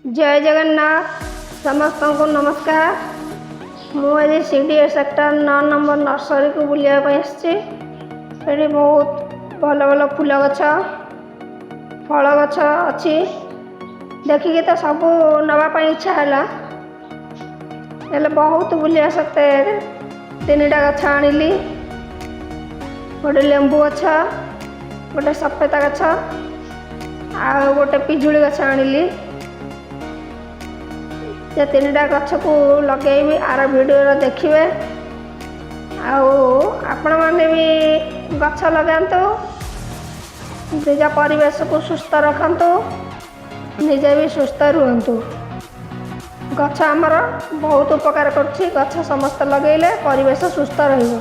जय जगन्नाथ समस्त को नमस्कार। मुझे सीडीए सेक्टर 9 नंबर नर्सरी को बुलाया आसी। बहुत भल भल फूल गछ फल गछ अच्छी देखिए तो सब नापी इच्छा है। बहुत बुलिया सकते 3टा गछ आनिली। गोटे लेंबू गछ, गोटे सफेदा गछ, आ गोटे पिजुली गछ आनिली। ये 3टा गछ को लगे आर वीडियो देखिए। आपण मैंने भी गछ लगातु, निज परिवेश को सुस्थ रखतु, निजे भी सुस्थ रुहतु। गछ आमर बहुत उपकार कर। गछ समस्त लगेले परिवेश सुस्थ रहिबो।